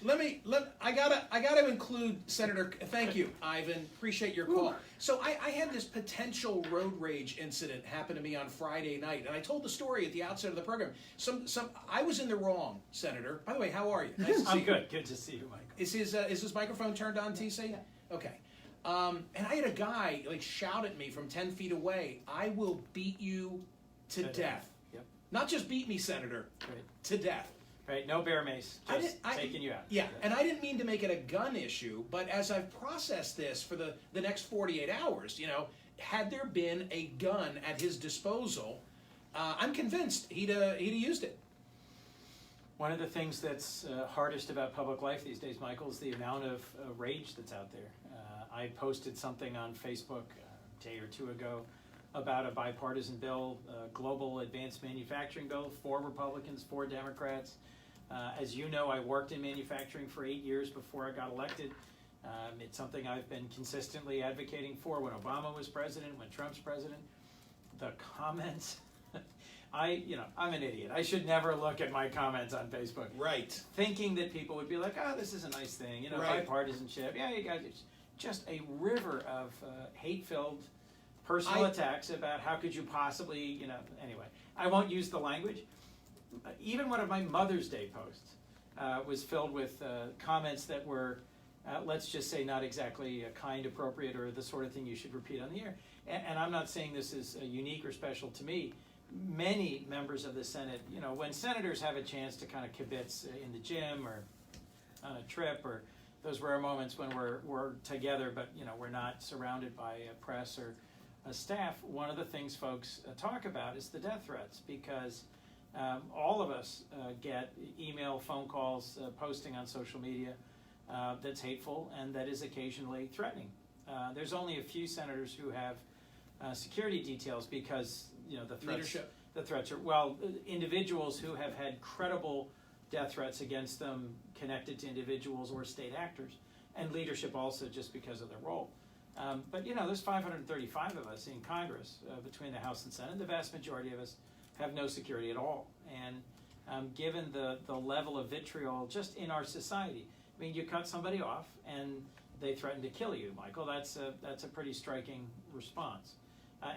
I gotta include Senator. Thank you, Ivan. Appreciate your call. So I had this potential road rage incident happen to me on Friday night, and I told the story at the outset of the program. I was in the wrong, Senator. By the way, how are you? Nice to see I'm you. good. Good to see you, Michael. Is his microphone turned on, TC? Yeah. Okay. And I had a guy like shout at me from 10 feet away, "I will beat you to death." Yep. Not just beat me, Senator, Right. to death. Right. No bear mace. Just taking you out. Yeah, and I didn't mean to make it a gun issue, but as I've processed this for the next 48 hours, had there been a gun at his disposal, I'm convinced he'd have used it. One of the things that's hardest about public life these days, Michael, is the amount of rage that's out there. I posted something on Facebook a day or two ago about a bipartisan bill, global advanced manufacturing bill, 4 Republicans, 4 Democrats. As you know, I worked in manufacturing for 8 years before I got elected. It's something I've been consistently advocating for when Obama was president, when Trump's president. The comments, I'm an idiot. I should never look at my comments on Facebook. Right. Thinking that people would be like, oh, this is a nice thing, Right. bipartisanship. Yeah, you guys, it's just a river of hate-filled personal attacks about how could you possibly, anyway. I won't use the language. Even one of my Mother's Day posts was filled with comments that were, let's just say, not exactly kind, appropriate, or the sort of thing you should repeat on the air. And I'm not saying this is unique or special to me. Many members of the Senate, when senators have a chance to kind of kibitz in the gym or on a trip, or those rare moments when we're together, but we're not surrounded by press or staff, one of the things folks talk about is the death threats, because all of us get email, phone calls, posting on social media that's hateful and that is occasionally threatening. There's only a few senators who have security details because the threats are individuals who have had credible death threats against them connected to individuals or state actors, and leadership also just because of their role. But there's 535 of us in Congress between the House and Senate. The vast majority of us have no security at all. And given the level of vitriol just in our society, I mean, you cut somebody off and they threaten to kill you, Michael. That's a pretty striking response.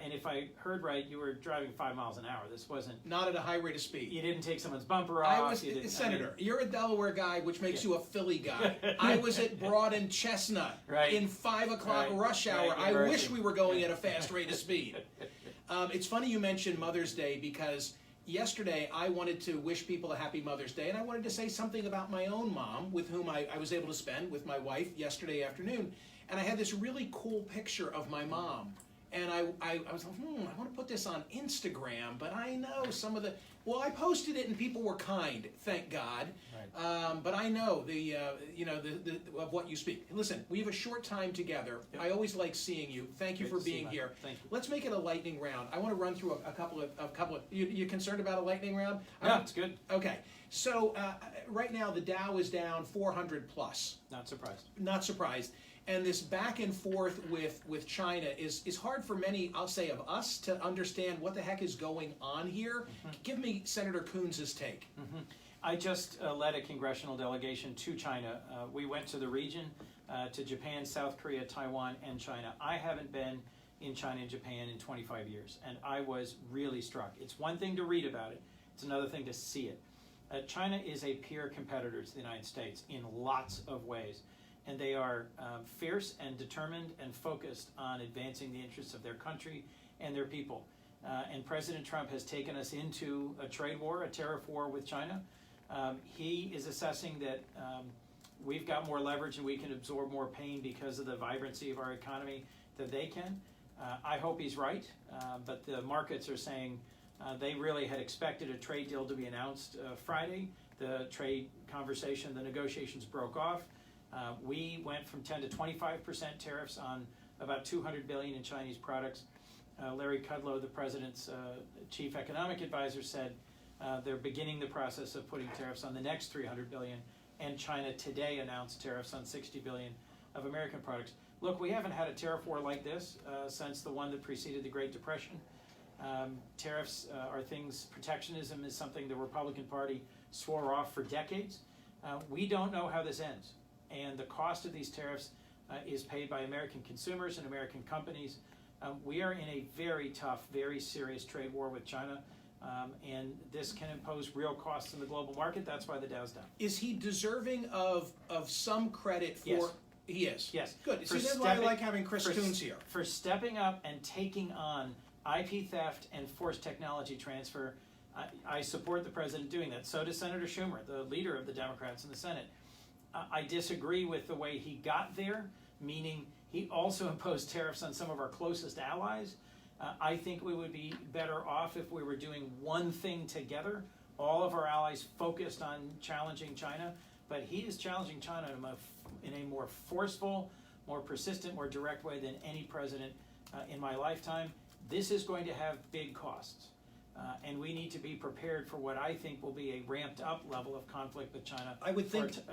And if I heard right, you were driving 5 miles an hour. This wasn't... Not at a high rate of speed. You didn't take someone's bumper off. Senator, you're a Delaware guy, which makes you a Philly guy. I was at Broad and Chestnut in 5 o'clock rush hour. I wish we were going at a fast rate of speed. It's funny you mentioned Mother's Day, because yesterday I wanted to wish people a happy Mother's Day, and I wanted to say something about my own mom, with whom I was able to spend with my wife yesterday afternoon. And I had this really cool picture of my mom. And I was like, I want to put this on Instagram, but I know some of the... Well, I posted it and people were kind, thank God. Right. But I know of what you speak. Listen, we have a short time together. Yep. I always like seeing you. Thank you for being here. Thank you. Let's make it a lightning round. I want to run through a couple of. You concerned about a lightning round? Yeah, it's good. Okay. So right now the Dow is down 400 plus. Not surprised. Not surprised. And this back and forth with China is hard for many, I'll say, of us to understand what the heck is going on here. Mm-hmm. Give me Senator Coons' take. Mm-hmm. I just led a congressional delegation to China. We went to the region, to Japan, South Korea, Taiwan, and China. I haven't been in China and Japan in 25 years, and I was really struck. It's one thing to read about it. It's another thing to see it. China is a peer competitor to the United States in lots of ways. And they are fierce and determined and focused on advancing the interests of their country and their people. And President Trump has taken us into a trade war, a tariff war with China. He is assessing that we've got more leverage and we can absorb more pain because of the vibrancy of our economy than they can. I hope he's right, but the markets are saying they really had expected a trade deal to be announced Friday. The trade conversation, the negotiations broke off. We went from 10 to 25% tariffs on about $200 billion in Chinese products. Larry Kudlow, the president's chief economic advisor, said they're beginning the process of putting tariffs on the next $300 billion. And China today announced tariffs on $60 billion of American products. Look, we haven't had a tariff war like this since the one that preceded the Great Depression. Tariffs are things, protectionism is something the Republican Party swore off for decades. We don't know how this ends, and the cost of these tariffs is paid by American consumers and American companies. We are in a very tough, very serious trade war with China, and this can impose real costs in the global market. That's why the Dow's down. Is he deserving of some credit for? Yes. He is. Yes. Good. See, that's why I like having Chris Coons here. For stepping up and taking on IP theft and forced technology transfer, I support the president doing that. So does Senator Schumer, the leader of the Democrats in the Senate. I disagree with the way he got there, meaning he also imposed tariffs on some of our closest allies. I think we would be better off if we were doing one thing together, all of our allies focused on challenging China, but he is challenging China in a more forceful, more persistent, more direct way than any president in my lifetime. This is going to have big costs. And we need to be prepared for what I think will be a ramped up level of conflict with China for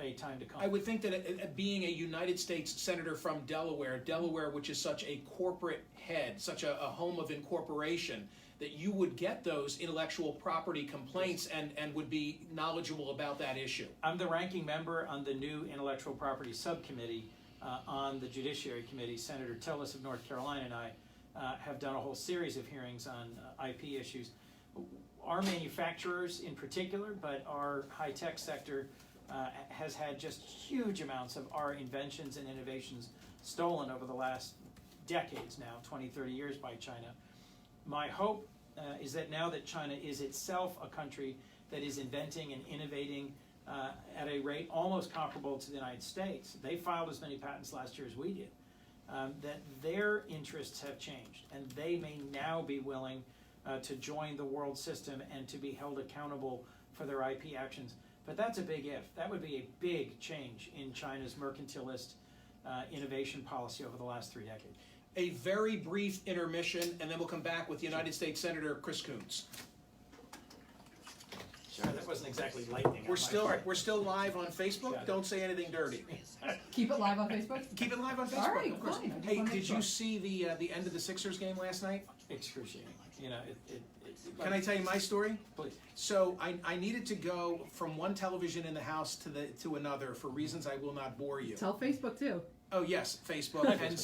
a time to come. I would think that being a United States senator from Delaware, which is such a corporate head, such a home of incorporation, that you would get those intellectual property complaints and would be knowledgeable about that issue. I'm the ranking member on the new intellectual property subcommittee on the Judiciary Committee. Senator Tillis of North Carolina and I have done a whole series of hearings on IP issues. Our manufacturers in particular, but our high-tech sector has had just huge amounts of our inventions and innovations stolen over the last decades now, 20, 30 years by China. My hope is that now that China is itself a country that is inventing and innovating at a rate almost comparable to the United States, they filed as many patents last year as we did, that their interests have changed and they may now be willing to join the world system and to be held accountable for their IP actions. But that's a big if. That would be a big change in China's mercantilist innovation policy over the last 3 decades. A very brief intermission, and then we'll come back with United States Senator Chris Coons. Sure, that wasn't exactly lightning. We're still live on Facebook. Don't say anything dirty. Keep it live on Facebook? Keep it live on Facebook. All right, of course. fine. Hey, did you see the end of the Sixers game last night? Excruciating. You know, Can I tell you my story? Please. So I needed to go from one television in the house to another for reasons I will not bore you. Tell Facebook too. Oh yes, Facebook. And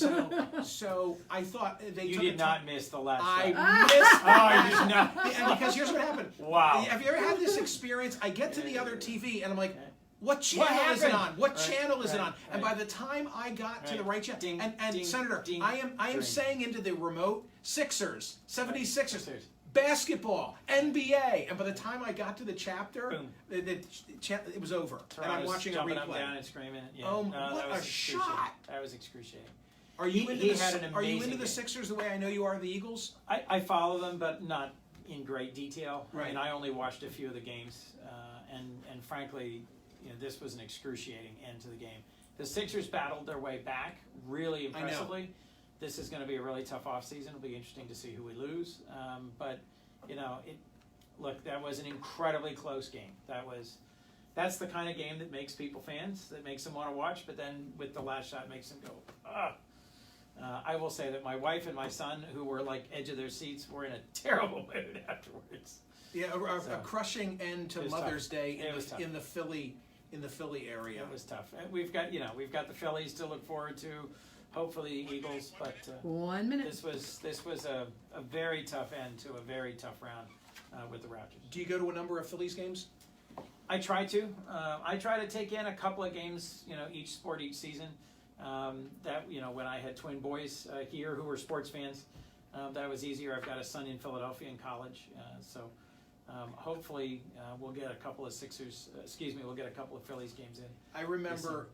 so I thought You did not miss the last I shot. missed. Oh, you did not. And because here's what happened. Wow. Have you ever had this experience? I get to the other TV and I'm like, what channel What is it on? happened? What channel is it on? Right. And by the time I got to the right channel, Ding, and ding, Senator, ding, I am ding. saying into the remote Sixers, 76ers. Sixers. Basketball, NBA, and by the time I got to the chapter, Boom. it was over. And I'm watching a jumping up, replay. down and screaming. Yeah. Oh, no, what that was a shot. That was excruciating. Are you He had an Are you amazing into the game. Sixers the way I know you are the Eagles? I follow them, but not in great detail. Right. I mean, I only watched a few of the games, and frankly, you know, this was an excruciating end to the game. The Sixers battled their way back really impressively. This is going to be a really tough offseason. It'll be interesting to see who we lose. But you know, look, that was an incredibly close game. That's the kind of game that makes people fans, that makes them want to watch. But then with the last shot, makes them go, ah. I will say that my wife and my son, who were like edge of their seats, were in a terrible mood afterwards. Yeah, a crushing end to Mother's Day in the Philly area. It was tough. And we've got the Phillies to look forward to, hopefully the Eagles, but 1 minute. This was a very tough end to a very tough round with the Raptors. Do you go to a number of Phillies games? I try to. I try to take in a couple of games, you know, each sport each season. That, you know, when I had twin boys here who were sports fans, that was easier. I've got a son in Philadelphia in college, so hopefully we'll get a couple of we'll get a couple of Phillies games in. I remember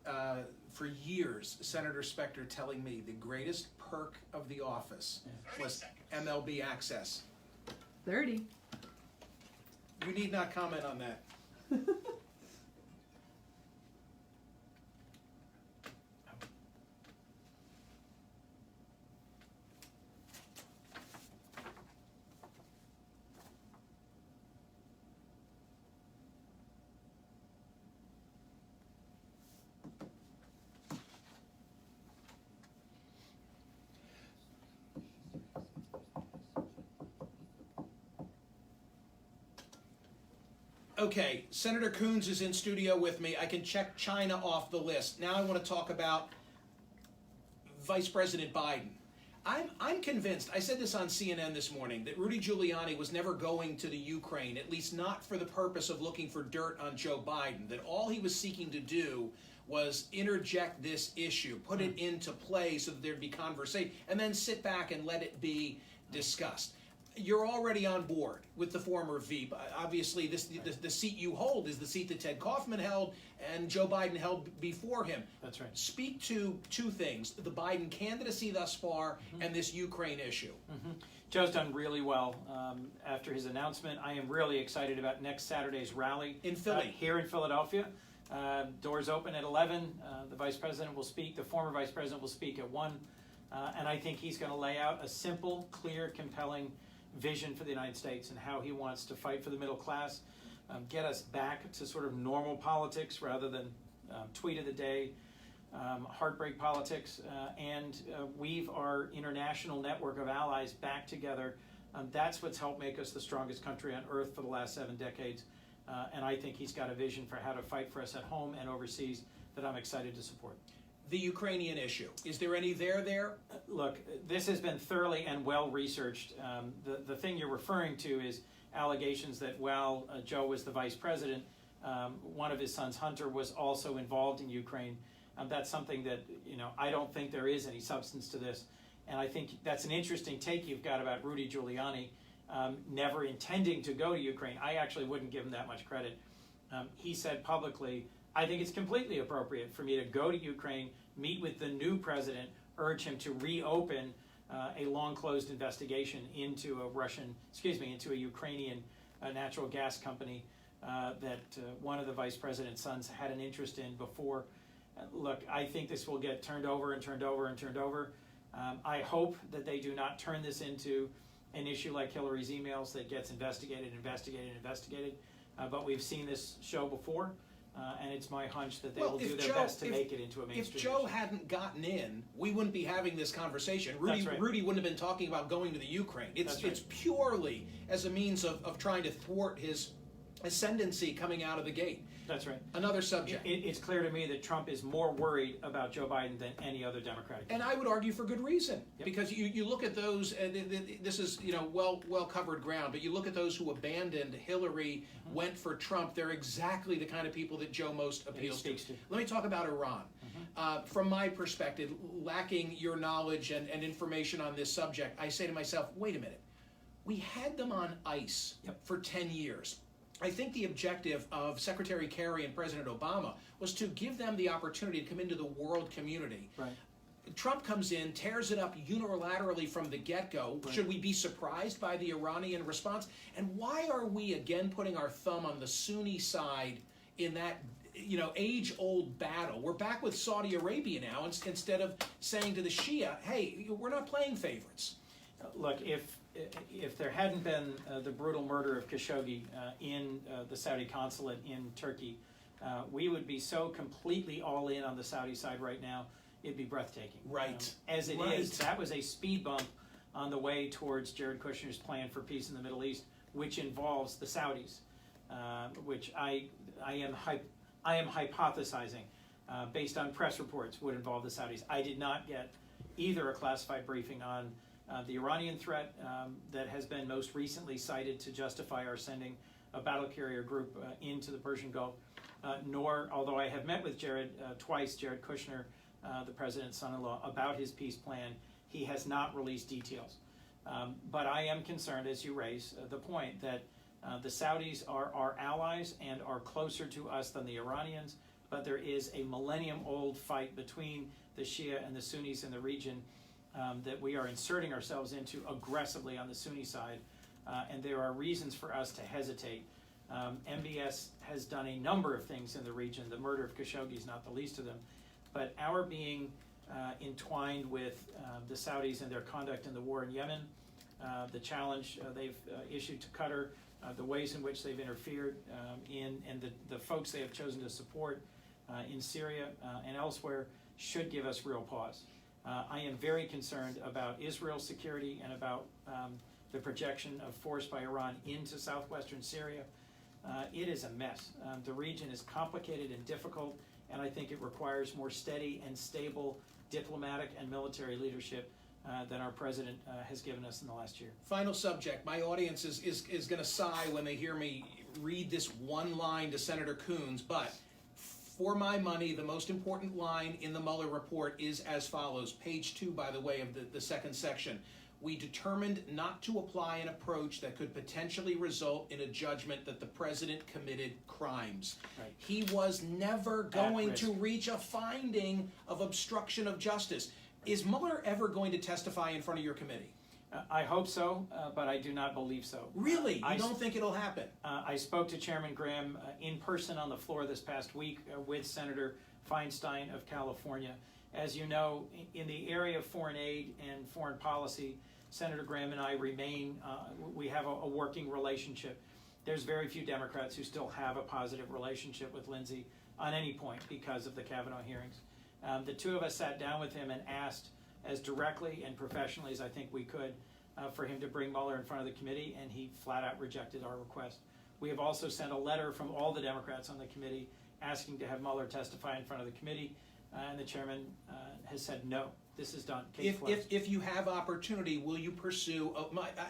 for years Senator Specter telling me the greatest perk of the office was MLB access. 30. You need not comment on that. Okay, Senator Coons is in studio with me. I can check China off the list. Now I want to talk about Vice President Biden. I'm convinced, I said this on CNN this morning, that Rudy Giuliani was never going to the Ukraine, at least not for the purpose of looking for dirt on Joe Biden, that all he was seeking to do was interject this issue, put it into play so that there'd be conversation, and then sit back and let it be discussed. You're already on board with the former Veep. Obviously, the seat you hold is the seat that Ted Kaufman held and Joe Biden held before him. That's right. Speak to two things, the Biden candidacy thus far and this Ukraine issue. Joe's done really well after his announcement. I am really excited about next Saturday's rally In Philly. Here in Philadelphia. Doors open at 11. The Vice President will speak. The former Vice President will speak at 1. And I think he's going to lay out a simple, clear, compelling vision for the United States and how he wants to fight for the middle class, get us back to sort of normal politics rather than tweet of the day, heartbreak politics, and weave our international network of allies back together. That's what's helped make us the strongest country on earth for the last 7 decades. And I think he's got a vision for how to fight for us at home and overseas that I'm excited to support. The Ukrainian issue, is there any there? Look, this has been thoroughly and well researched. The thing you're referring to is allegations that while Joe was the vice president, one of his sons, Hunter, was also involved in Ukraine. That's something that, I don't think there is any substance to this. And I think that's an interesting take you've got about Rudy Giuliani never intending to go to Ukraine. I actually wouldn't give him that much credit. He said publicly, I think it's completely appropriate for me to go to Ukraine, meet with the new president, urge him to reopen a long-closed investigation into into a Ukrainian natural gas company that one of the vice president's sons had an interest in before. Look, I think this will get turned over and turned over and turned over. I hope that they do not turn this into an issue like Hillary's emails that gets investigated. But we've seen this show before. And it's my hunch that they will do their best to make it into a mainstream If Joe issue. hadn't gotten in, we wouldn't be having this conversation. Rudy wouldn't have been talking about going to the Ukraine. It's purely as a means of trying to thwart his ascendancy coming out of the gate. That's right. Another subject. It's clear to me that Trump is more worried about Joe Biden than any other Democratic. And I would argue for good reason, because you look at those, and this is well covered ground. But you look at those who abandoned Hillary, went for Trump. They're exactly the kind of people that Joe most appeals to. Let me talk about Iran. From my perspective, lacking your knowledge and information on this subject, I say to myself, wait a minute. We had them on ice for 10 years. I think the objective of Secretary Kerry and President Obama was to give them the opportunity to come into the world community. Right. Trump comes in, tears it up unilaterally from the get-go. Right. Should we be surprised by the Iranian response? And why are we again putting our thumb on the Sunni side in that age-old battle? We're back with Saudi Arabia now instead of saying to the Shia, hey, we're not playing favorites. Look, if there hadn't been the brutal murder of Khashoggi in the Saudi consulate in Turkey, we would be so completely all in on the Saudi side right now, it'd be breathtaking. Right. As it is, that was a speed bump on the way towards Jared Kushner's plan for peace in the Middle East, which involves the Saudis, which I am hypothesizing, based on press reports, would involve the Saudis. I did not get either a classified briefing on the Iranian threat that has been most recently cited to justify our sending a battle carrier group into the Persian Gulf, nor, although I have met with Jared twice, Jared Kushner, the president's son-in-law, about his peace plan, he has not released details. But I am concerned, as you raise the point, that the Saudis are our allies and are closer to us than the Iranians, but there is a millennium-old fight between the Shia and the Sunnis in the region that we are inserting ourselves into aggressively on the Sunni side, and there are reasons for us to hesitate. MBS has done a number of things in the region. The murder of Khashoggi is not the least of them, but our being entwined with the Saudis and their conduct in the war in Yemen, the challenge they've issued to Qatar, the ways in which they've interfered and the folks they have chosen to support in Syria and elsewhere should give us real pause. I am very concerned about Israel's security and about the projection of force by Iran into southwestern Syria. It is a mess. The region is complicated and difficult, and I think it requires more steady and stable diplomatic and military leadership than our president has given us in the last year. Final subject. My audience is going to sigh when they hear me read this one line to Senator Coons, but for my money, the most important line in the Mueller report is as follows. Page 2, by the way, of the second section. We determined not to apply an approach that could potentially result in a judgment that the president committed crimes. Right. He was never going to reach a finding of obstruction of justice. Is Mueller ever going to testify in front of your committee? I hope so, but I do not believe so. Really? You don't think it'll happen? I spoke to Chairman Graham in person on the floor this past week with Senator Feinstein of California. As you know, in the area of foreign aid and foreign policy, Senator Graham and I remain, we have a working relationship. There's very few Democrats who still have a positive relationship with Lindsey on any point because of the Kavanaugh hearings. The two of us sat down with him and asked as directly and professionally as I think we could for him to bring Mueller in front of the committee, and he flat out rejected our request. We have also sent a letter from all the Democrats on the committee asking to have Mueller testify in front of the committee, and the chairman has said no. This is done. If you have opportunity, will you pursue?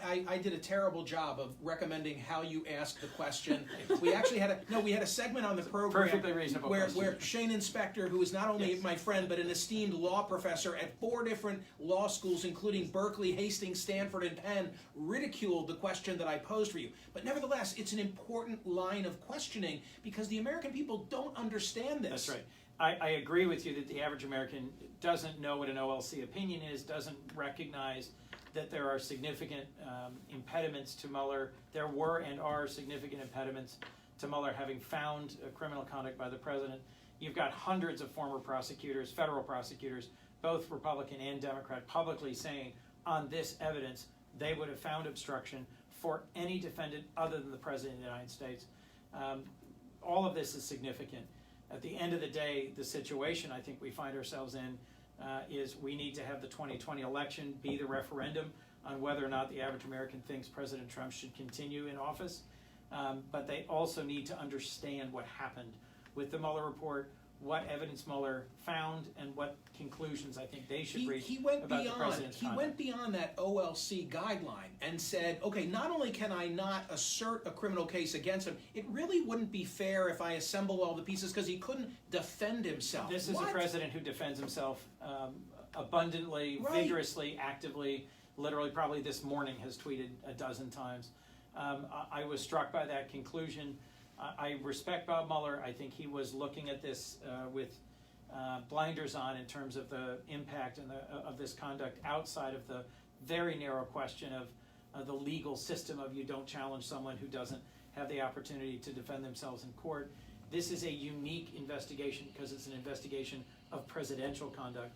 I did a terrible job of recommending how you ask the question. We actually had a segment on the program Perfectly reasonable where Shane Inspector, who is not only my friend but an esteemed law professor at 4 different law schools, including Berkeley, Hastings, Stanford, and Penn, ridiculed the question that I posed for you. But nevertheless, it's an important line of questioning because the American people don't understand this. That's right. I agree with you that the average American doesn't know what an OLC opinion is, doesn't recognize that there are significant impediments to Mueller. There were and are significant impediments to Mueller having found criminal conduct by the president. You've got hundreds of former prosecutors, federal prosecutors, both Republican and Democrat, publicly saying on this evidence they would have found obstruction for any defendant other than the president of the United States. All of this is significant. At the end of the day, the situation I think we find ourselves in is we need to have the 2020 election be the referendum on whether or not the average American thinks President Trump should continue in office. But they also need to understand what happened with the Mueller report, what evidence Mueller found, and what conclusions I think they should reach about the president's conduct. He went beyond that OLC guideline and said, okay, not only can I not assert a criminal case against him, it really wouldn't be fair if I assemble all the pieces because he couldn't defend himself. This is a president who defends himself abundantly, vigorously, actively. Literally, probably this morning has tweeted a dozen times. I was struck by that conclusion. I respect Bob Mueller. I think he was looking at this with blinders on in terms of the impact and of this conduct outside of the very narrow question of the legal system of you don't challenge someone who doesn't have the opportunity to defend themselves in court. This is a unique investigation because it's an investigation of presidential conduct.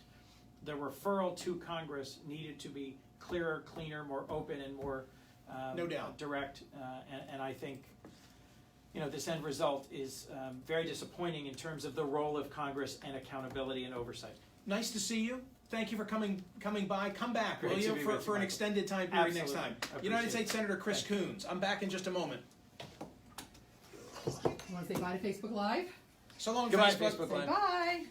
The referral to Congress needed to be clearer, cleaner, more open, and more no doubt direct. And I think this end result is very disappointing in terms of the role of Congress and accountability and oversight. Nice to see you. Thank you for coming by. Come back, will you, for an extended time period next time. United States Senator Chris Coons. I'm back in just a moment. You want to say bye to Facebook Live? So long, Goodbye, Facebook. Facebook Live. Say bye.